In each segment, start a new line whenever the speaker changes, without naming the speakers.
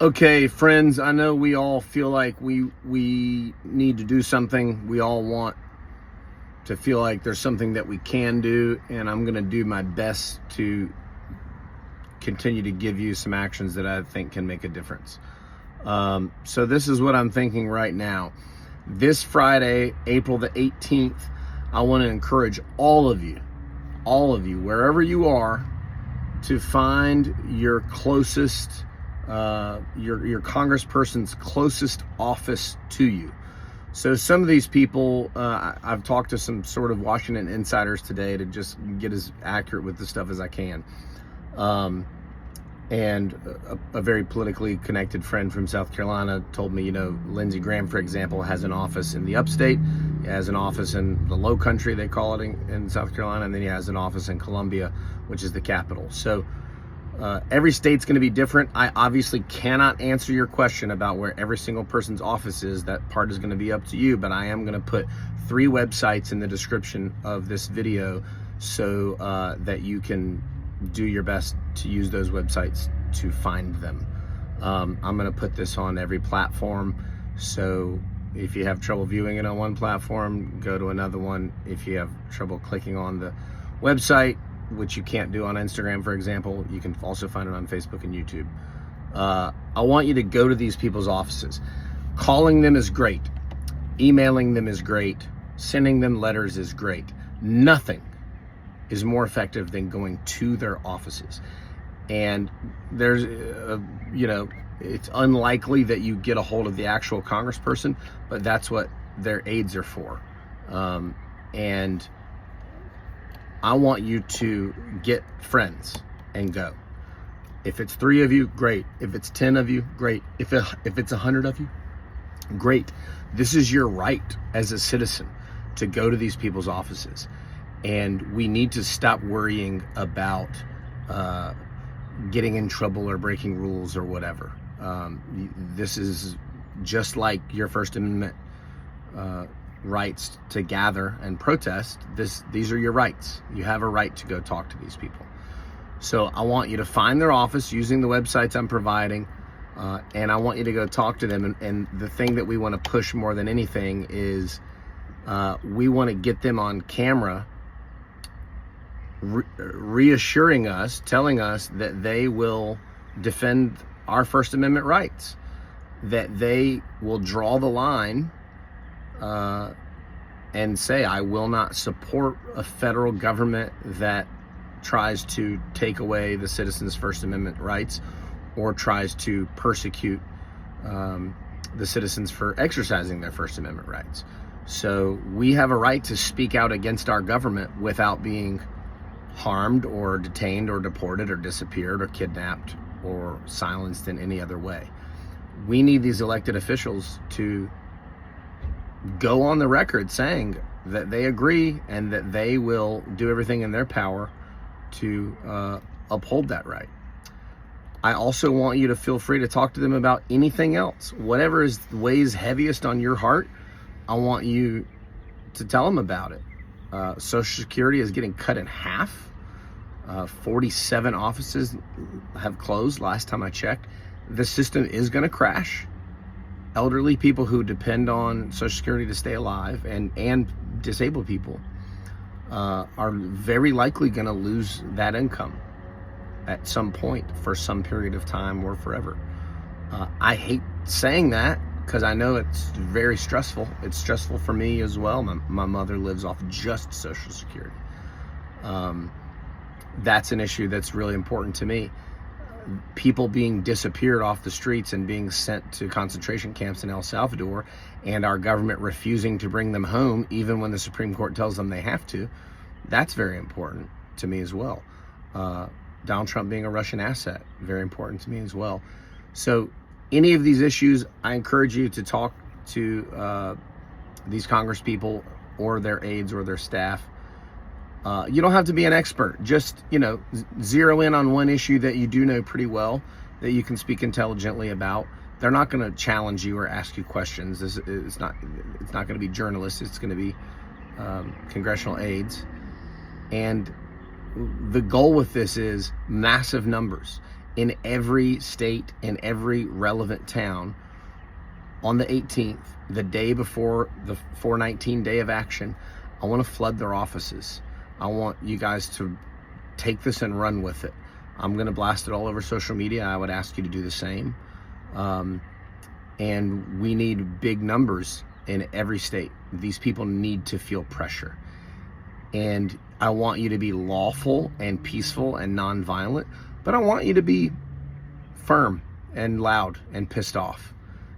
Okay, friends, I know we all feel like we need to do something. We all want to feel like there's something that we can do, and I'm going to do my best to continue to give you some actions that I think can make a difference. So this is what I'm thinking right now. This Friday, April the 18th, I want to encourage all of you, wherever you are, to find your closest your congressperson's closest office to you. So some of these people, I've talked to some sort of Washington insiders today to just get as accurate with the stuff as I can. And a very politically connected friend from South Carolina told me, Lindsey Graham, for example, has an office in the upstate, he has an office in the low country, they call it in South Carolina, and then he has an office in Columbia, which is the capital. So every state's going to be different. I obviously cannot answer your question about where every single person's office is. That part is going to be up to you, but I am going to put 3 websites in the description of this video so that you can do your best to use those websites to find them. I'm going to put this on every platform, so if you have trouble viewing it on one platform, go to another one. If you have trouble clicking on the website, which you can't do on Instagram, for example, you can also find it on Facebook and YouTube. I want you to go to these people's offices. Calling them is great. Emailing them is great. Sending them letters is great. Nothing is more effective than going to their offices. And there's, it's unlikely that you get a hold of the actual congressperson, but that's what their aides are for. And I want you to get friends and go. If it's 3 of you, great. If it's 10 of you, great. If it's 100 of you, great. This is your right as a citizen to go to these people's offices. And we need to stop worrying about getting in trouble or breaking rules or whatever. This is just like your First Amendment rights to gather and protest. These are your rights. You have a right to go talk to these people. So I want you to find their office using the websites I'm providing, and I want you to go talk to them. And the thing that we want to push more than anything is we want to get them on camera reassuring us, telling us that they will defend our First Amendment rights, that they will draw the line and say, I will not support a federal government that tries to take away the citizens' First Amendment rights or tries to persecute the citizens for exercising their First Amendment rights. So we have a right to speak out against our government without being harmed or detained or deported or disappeared or kidnapped or silenced in any other way. We need these elected officials to go on the record saying that they agree and that they will do everything in their power to uphold that right. I also want you to feel free to talk to them about anything else. Whatever weighs heaviest on your heart, I want you to tell them about it. Social Security is getting cut in half. 47 offices have closed last time I checked. The system is going to crash. Elderly people who depend on Social Security to stay alive and disabled people are very likely going to lose that income at some point for some period of time or forever. I hate saying that because I know it's very stressful. It's stressful for me as well. My mother lives off just Social Security. That's an issue that's really important to me. People being disappeared off the streets and being sent to concentration camps in El Salvador, and our government refusing to bring them home even when the Supreme Court tells them they have to, that's very important to me as well. Donald Trump being a Russian asset, very important to me as well. So any of these issues, I encourage you to talk to these congresspeople or their aides or their staff. You don't have to be an expert. Just, zero in on one issue that you do know pretty well, that you can speak intelligently about. They're not going to challenge you or ask you questions. It's not going to be journalists. It's going to be congressional aides. And the goal with this is massive numbers. in every state, in every relevant town on the 18th, the day before the 419 day of action. I want to flood their offices. I want you guys to take this and run with it. I'm going to blast it all over social media. I would ask you to do the same. And we need big numbers in every state. These people need to feel pressure. And I want you to be lawful and peaceful and nonviolent, but I want you to be firm and loud and pissed off.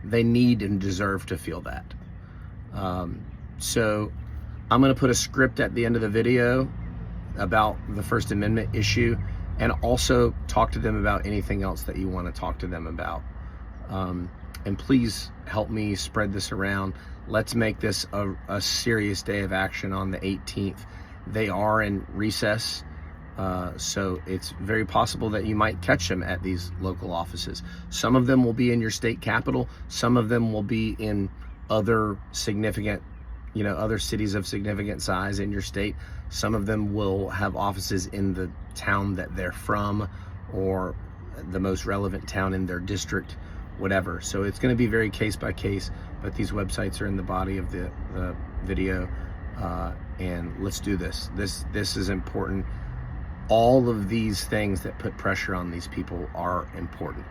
They need and deserve to feel that. So I'm going to put a script at the end of the video about the First Amendment issue, and also talk to them about anything else that you want to talk to them about. And please help me spread this around. Let's make this a serious day of action on the 18th. They are in recess, so it's very possible that you might catch them at these local offices. Some of them will be in your state capital. Some of them will be in other significant, other cities of significant size in your state. Some of them will have offices in the town that they're from, or the most relevant town in their district, whatever. So it's going to be very case by case, but these websites are in the body of the video. And let's do this. This is important. All of these things that put pressure on these people are important,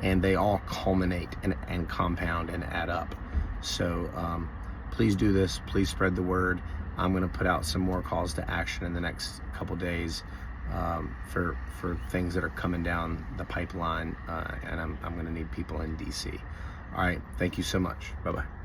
and they all culminate and compound and add up. So please do this. Please spread the word. I'm going to put out some more calls to action in the next couple days for things that are coming down the pipeline, and I'm going to need people in DC. All right. Thank you so much. Bye-bye.